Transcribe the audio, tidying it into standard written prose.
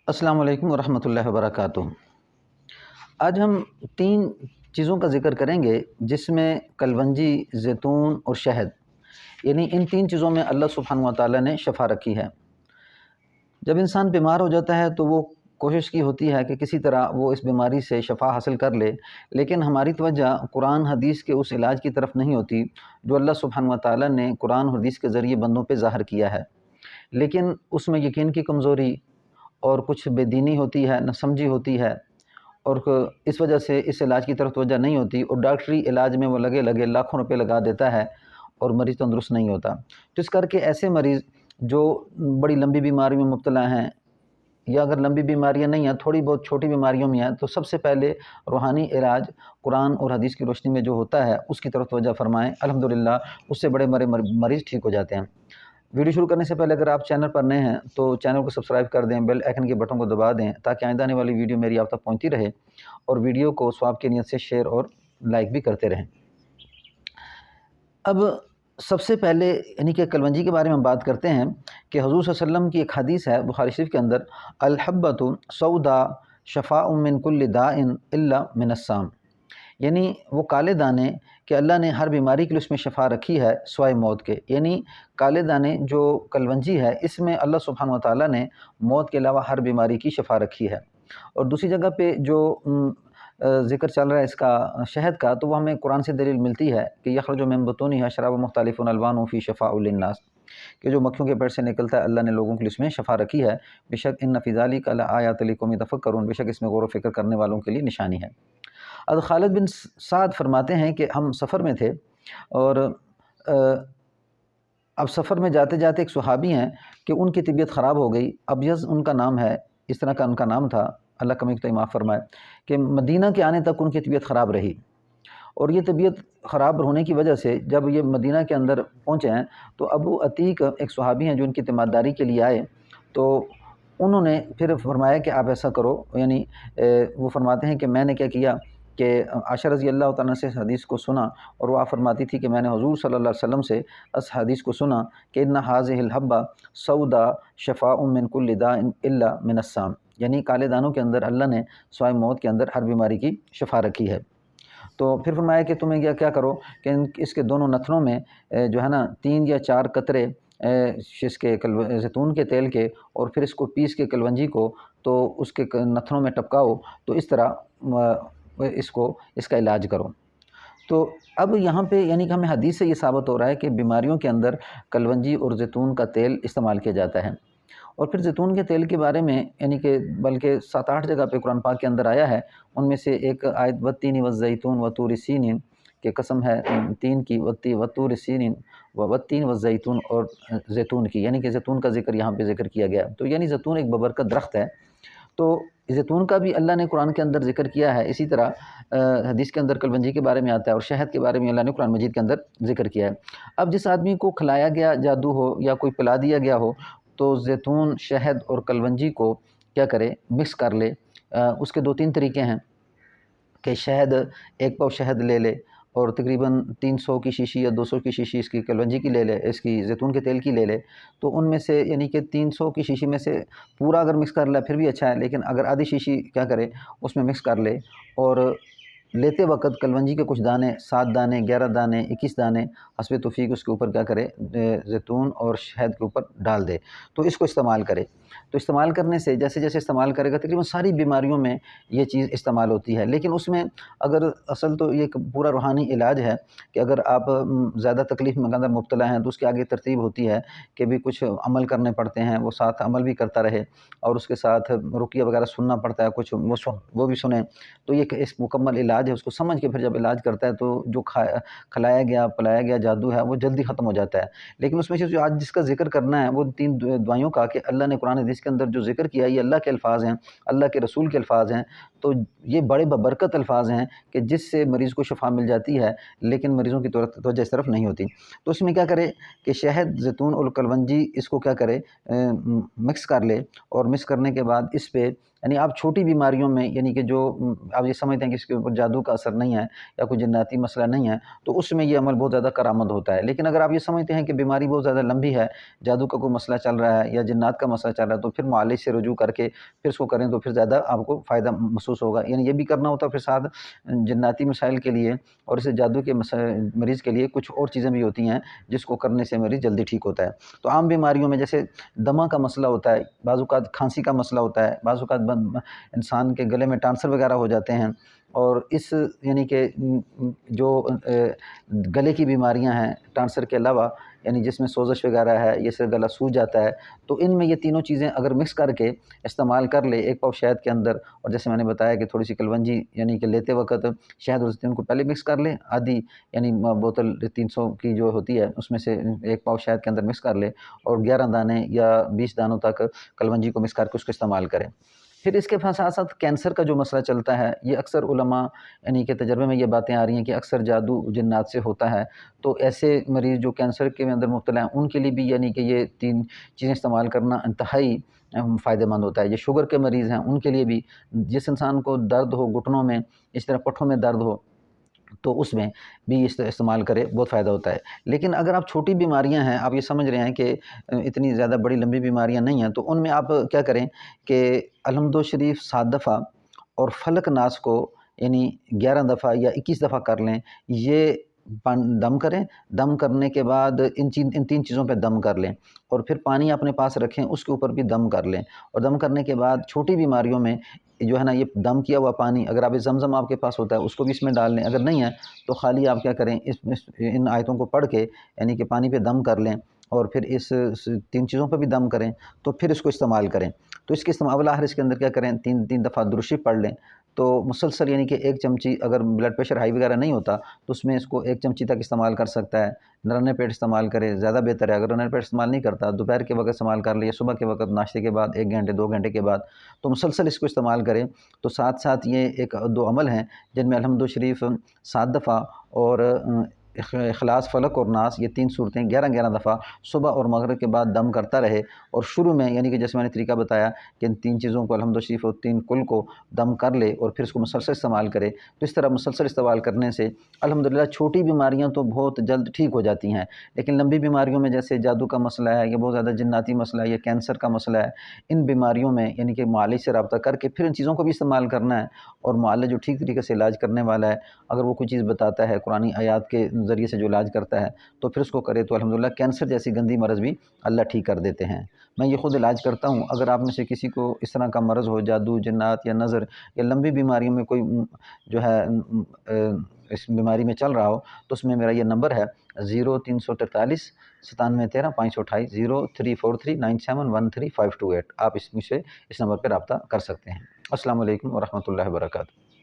السلام علیکم ورحمۃ اللہ وبرکاتہ۔ آج ہم 3 چیزوں کا ذکر کریں گے جس میں کلونجی، زیتون اور شہد، یعنی ان 3 چیزوں میں اللہ سبحانہ و تعالیٰ نے شفا رکھی ہے۔ جب انسان بیمار ہو جاتا ہے تو وہ کوشش کی ہوتی ہے کہ کسی طرح وہ اس بیماری سے شفا حاصل کر لے، لیکن ہماری توجہ قرآن حدیث کے اس علاج کی طرف نہیں ہوتی جو اللہ سبحانہ و تعالیٰ نے قرآن اور حدیث کے ذریعے بندوں پہ ظاہر کیا ہے، لیکن اس میں یقین کی کمزوری اور کچھ بے دینی ہوتی ہے، نہ سمجھی ہوتی ہے، اور اس وجہ سے اس علاج کی طرف توجہ نہیں ہوتی اور ڈاکٹری علاج میں وہ لگے لاکھوں روپے لگا دیتا ہے اور مریض تندرست نہیں ہوتا۔ تو اس کر کے ایسے مریض جو بڑی لمبی بیماری میں مبتلا ہیں، یا اگر لمبی بیماریاں نہیں ہیں، تھوڑی بہت چھوٹی بیماریوں میں ہیں، تو سب سے پہلے روحانی علاج قرآن اور حدیث کی روشنی میں جو ہوتا ہے اس کی طرف توجہ فرمائیں۔ الحمدللہ اس سے بڑے مریض ٹھیک ہو جاتے ہیں۔ ویڈیو شروع کرنے سے پہلے اگر آپ چینل پر نئے ہیں تو چینل کو سبسکرائب کر دیں، بیل آئیکن کے بٹن کو دبا دیں تاکہ آئندہ آنے والی ویڈیو میری آپ تک پہنچتی رہے، اور ویڈیو کو ثواب کی نیت سے شیئر اور لائک بھی کرتے رہیں۔ اب سب سے پہلے یعنی کہ کلونجی کے بارے میں ہم بات کرتے ہیں کہ حضور صلی اللہ علیہ وسلم کی ایک حدیث ہے بخاری شریف کے اندر، الحبۃ سودا شفاء من کل داء الا من السام، یعنی وہ کالے دانے کہ اللہ نے ہر بیماری کے لیے اس میں شفا رکھی ہے سوائے موت کے، یعنی کالے دانے جو کلونجی ہے اس میں اللہ سبحانہ و تعالیٰ نے موت کے علاوہ ہر بیماری کی شفا رکھی ہے۔ اور دوسری جگہ پہ جو ذکر چل رہا ہے اس کا شہد کا، تو وہ ہمیں قرآن سے دلیل ملتی ہے کہ یخرج من بطونها شراب مختلف الوان فی شفاء للناس، کہ جو مکھیوں کے پیٹ سے نکلتا ہے اللہ نے لوگوں کے لیے اس میں شفا رکھی ہے۔ بے شک ان فی ذلک لآیات لقوم یتفکرون، بے شک اس میں غور و فکر کرنے والوں کے لیے نشانی ہے۔ اب خالد بن سعد فرماتے ہیں کہ ہم سفر میں تھے، اور اب سفر میں جاتے جاتے ایک صحابی ہیں کہ ان کی طبیعت خراب ہو گئی، ابیض ان کا نام ہے، اس طرح کا ان کا نام تھا، اللہ کمی کو معاف فرمائے، کہ مدینہ کے آنے تک ان کی طبیعت خراب رہی، اور یہ طبیعت خراب ہونے کی وجہ سے جب یہ مدینہ کے اندر پہنچے ہیں تو ابو عتیق ایک صحابی ہیں جو ان کی تیمارداری کے لیے آئے، تو انہوں نے پھر فرمایا کہ آپ ایسا کرو، یعنی وہ فرماتے ہیں کہ میں نے کیا کیا کہ عائشہ رضی اللہ تعالیٰ سے اس حدیث کو سنا، اور وہ فرماتی تھی کہ میں نے حضور صلی اللہ علیہ وسلم سے اس حدیث کو سنا کہ ان هذه الحبہ سودا شفاء من کل داء الا من السام، یعنی کالے دانوں کے اندر اللہ نے سوائے موت کے اندر ہر بیماری کی شفا رکھی ہے۔ تو پھر فرمایا کہ تمہیں کیا کرو کہ اس کے دونوں نتنوں میں جو ہے نا 3 یا 4 قطرے اس کے زیتون کے تیل کے، اور پھر اس کو پیس کے کلونجی کو تو اس کے نتنوں میں ٹپکاؤ، تو اس طرح اس کا علاج کرو۔ تو اب یہاں پہ یعنی کہ ہمیں حدیث سے یہ ثابت ہو رہا ہے کہ بیماریوں کے اندر کلونجی اور زیتون کا تیل استعمال کیا جاتا ہے۔ اور پھر زیتون کے تیل کے بارے میں یعنی کہ بلکہ 7-8 جگہ پہ قرآن پاک کے اندر آیا ہے، ان میں سے ایک آیت والتین والزیتون وطور سینین، کہ قسم ہے تین کی، وطور سینین والتین والزیتون، اور زیتون کی، یعنی کہ زیتون کا ذکر یہاں پہ ذکر کیا گیا، تو یعنی زیتون ایک ببرکت درخت ہے، تو زیتون کا بھی اللہ نے قرآن کے اندر ذکر کیا ہے۔ اسی طرح حدیث کے اندر کلونجی کے بارے میں آتا ہے، اور شہد کے بارے میں اللہ نے قرآن مجید کے اندر ذکر کیا ہے۔ اب جس آدمی کو کھلایا گیا جادو ہو یا کوئی پلا دیا گیا ہو، تو زیتون، شہد اور کلونجی کو کیا کرے، مکس کر لے۔ اس کے 2-3 طریقے ہیں کہ شہد، 1 پاؤ شہد لے لے، اور تقریباً 300 کی شیشی یا 200 کی شیشی اس کی کلونجی کی لے لے، اس کی زیتون کے تیل کی لے لے، تو ان میں سے یعنی کہ 300 کی شیشی میں سے پورا اگر مکس کر لے پھر بھی اچھا ہے، لیکن اگر آدھی شیشی کیا کرے اس میں مکس کر لے، اور لیتے وقت کلونجی کے کچھ دانے، 7 دانے، 11 دانے، 21 دانے حسب توفیق اس کے اوپر کیا کرے، زیتون اور شہد کے اوپر ڈال دے، تو اس کو استعمال کرے۔ تو استعمال کرنے سے جیسے جیسے استعمال کرے گا تقریباً ساری بیماریوں میں یہ چیز استعمال ہوتی ہے، لیکن اس میں اگر اصل تو یہ ایک پورا روحانی علاج ہے کہ اگر آپ زیادہ تکلیف میں اندر مبتلا ہیں تو اس کے آگے ترتیب ہوتی ہے کہ بھی کچھ عمل کرنے پڑتے ہیں، وہ ساتھ عمل بھی کرتا رہے، اور اس کے ساتھ رقیہ وغیرہ سننا پڑتا ہے، کچھ وہ بھی سنیں، تو یہ اس مکمل علاج ہے، اس کو سمجھ کے پھر جب علاج کرتا ہے تو جو کھلایا گیا پلایا گیا جادو ہے وہ جلدی ختم ہو جاتا ہے۔ لیکن اس میں سے جو آج جس کا ذکر کرنا ہے وہ 3 دعائیوں کا، کہ اللہ نے قرآن حدیث کے اندر جو ذکر کیا یہ اللہ کے الفاظ ہیں، اللہ کے رسول کے الفاظ ہیں، تو یہ بڑے ببرکت الفاظ ہیں کہ جس سے مریض کو شفا مل جاتی ہے، لیکن مریضوں کی توجہ اس طرف نہیں ہوتی۔ تو اس میں کیا کرے کہ شہد، زیتون اور کلونجی اس کو کیا کرے، مکس کر لے، اور مکس کرنے کے بعد اس پہ یعنی آپ چھوٹی بیماریوں میں یعنی کہ جو آپ یہ سمجھتے ہیں کہ اس کے اوپر جادو کا اثر نہیں ہے یا کوئی جناتی مسئلہ نہیں ہے، تو اس میں یہ عمل بہت زیادہ کارآمد ہوتا ہے۔ لیکن اگر آپ یہ سمجھتے ہیں کہ بیماری بہت زیادہ لمبی ہے، جادو کا کوئی مسئلہ چل رہا ہے یا جنات کا مسئلہ چل رہا ہے، تو پھر معالج سے رجوع کر کے پھر اس کو کریں تو پھر زیادہ آپ کو فائدہ محسوس ہوگا۔ یعنی یہ بھی کرنا ہوتا ہے پھر ساتھ جناتی مسائل کے لیے اور اسے جادو کے مریض کے لیے کچھ اور چیزیں بھی ہوتی ہیں جس کو کرنے سے مریض جلدی ٹھیک ہوتا ہے۔ تو عام بیماریوں میں جیسے دمہ کا مسئلہ ہوتا ہے، بعض اوقات کھانسی کا مسئلہ ہوتا ہے، بعض اوقات انسان کے گلے میں ٹانسر وغیرہ ہو جاتے ہیں، اور اس یعنی کہ جو گلے کی بیماریاں ہیں ٹانسر کے علاوہ، یعنی جس میں سوزش وغیرہ ہے، یہ سے گلا سوج جاتا ہے، تو ان میں یہ تینوں چیزیں اگر مکس کر کے استعمال کر لے ایک پاؤ شہد کے اندر، اور جیسے میں نے بتایا کہ تھوڑی سی کلونجی یعنی کہ لیتے وقت شہد اور زیتون کو پہلے مکس کر لیں، آدھی یعنی بوتل 300 کی جو ہوتی ہے اس میں سے ایک پاؤ شہد کے اندر مکس کر لیں، اور 11 دانے یا 20 دانوں تک کلونجی کو مکس کر کے اس کو استعمال کریں۔ پھر اس کے ساتھ ساتھ کینسر کا جو مسئلہ چلتا ہے، یہ اکثر علماء یعنی کہ تجربے میں یہ باتیں آ رہی ہیں کہ اکثر جادو جنات سے ہوتا ہے، تو ایسے مریض جو کینسر کے اندر مبتلا ہیں ان کے لیے بھی یعنی کہ یہ 3 چیزیں استعمال کرنا انتہائی فائدہ مند ہوتا ہے۔ یہ شوگر کے مریض ہیں ان کے لیے بھی، جس انسان کو درد ہو گھٹنوں میں، اس طرح پٹھوں میں درد ہو، تو اس میں بھی استعمال کرے، بہت فائدہ ہوتا ہے۔ لیکن اگر آپ چھوٹی بیماریاں ہیں، آپ یہ سمجھ رہے ہیں کہ اتنی زیادہ بڑی لمبی بیماریاں نہیں ہیں، تو ان میں آپ کیا کریں کہ الحمد شریف 7 دفعہ اور فلق ناس کو یعنی 11 دفعہ یا 21 دفعہ کر لیں۔ یہ دم کریں، دم کرنے کے بعد ان 3 چیزوں پہ دم کر لیں، اور پھر پانی اپنے پاس رکھیں، اس کے اوپر بھی دم کر لیں، اور دم کرنے کے بعد چھوٹی بیماریوں میں جو ہے نا یہ دم کیا ہوا پانی، اگر آپ زمزم آپ کے پاس ہوتا ہے اس کو بھی اس میں ڈال لیں، اگر نہیں ہے تو خالی آپ کیا کریں ان آیتوں کو پڑھ کے یعنی کہ پانی پہ دم کر لیں، اور پھر اس 3 چیزوں پہ بھی دم کریں، تو پھر اس کو استعمال کریں۔ تو اس کے استعمال آخر اس کے اندر کیا کریں، 3 دفعہ درود شریف پڑھ لیں، تو مسلسل یعنی کہ 1 چمچی، اگر بلڈ پریشر ہائی وغیرہ نہیں ہوتا تو اس میں اس کو 1 چمچی تک استعمال کر سکتا ہے۔ نرنے پیٹ استعمال کرے زیادہ بہتر ہے، اگر نرنے پیٹ استعمال نہیں کرتا دوپہر کے وقت استعمال کر لے، صبح کے وقت ناشتے کے بعد 1 گھنٹے 2 گھنٹے کے بعد، تو مسلسل اس کو استعمال کریں۔ تو ساتھ ساتھ یہ 2 عمل ہیں جن میں الحمد شریف 7 دفعہ اور اخلاص فلق اور ناس، یہ 3 صورتیں 11 دفعہ صبح اور مغرب کے بعد دم کرتا رہے، اور شروع میں یعنی کہ جیسے میں نے طریقہ بتایا کہ ان 3 چیزوں کو الحمد شریف اور 3 کل کو دم کر لے اور پھر اس کو مسلسل استعمال کرے۔ تو اس طرح مسلسل استعمال کرنے سے الحمدللہ چھوٹی بیماریاں تو بہت جلد ٹھیک ہو جاتی ہیں، لیکن لمبی بیماریوں میں جیسے جادو کا مسئلہ ہے یا بہت زیادہ جناتی مسئلہ ہے یا کینسر کا مسئلہ ہے، ان بیماریوں میں یعنی کہ معالج سے رابطہ کر کے پھر ان چیزوں کو بھی استعمال کرنا ہے، اور معالج جو ٹھیک طریقے سے علاج کرنے والا ہے، اگر وہ کوئی چیز بتاتا ہے قرآنی آیات کے ذریعے سے جو علاج کرتا ہے تو پھر اس کو کرے، تو الحمدللہ کینسر جیسی گندی مرض بھی اللہ ٹھیک کر دیتے ہیں۔ میں یہ خود علاج کرتا ہوں، اگر آپ میں سے کسی کو اس طرح کا مرض ہو، جادو جنات یا نظر یا لمبی بیماریوں میں کوئی جو ہے اس بیماری میں چل رہا ہو، تو اس میں میرا یہ نمبر ہے 0343 9713 528 03439713 528۔ آپ اس میں سے اس نمبر پہ رابطہ کر سکتے ہیں۔ السلام علیکم ورحمۃ اللہ وبرکاتہ۔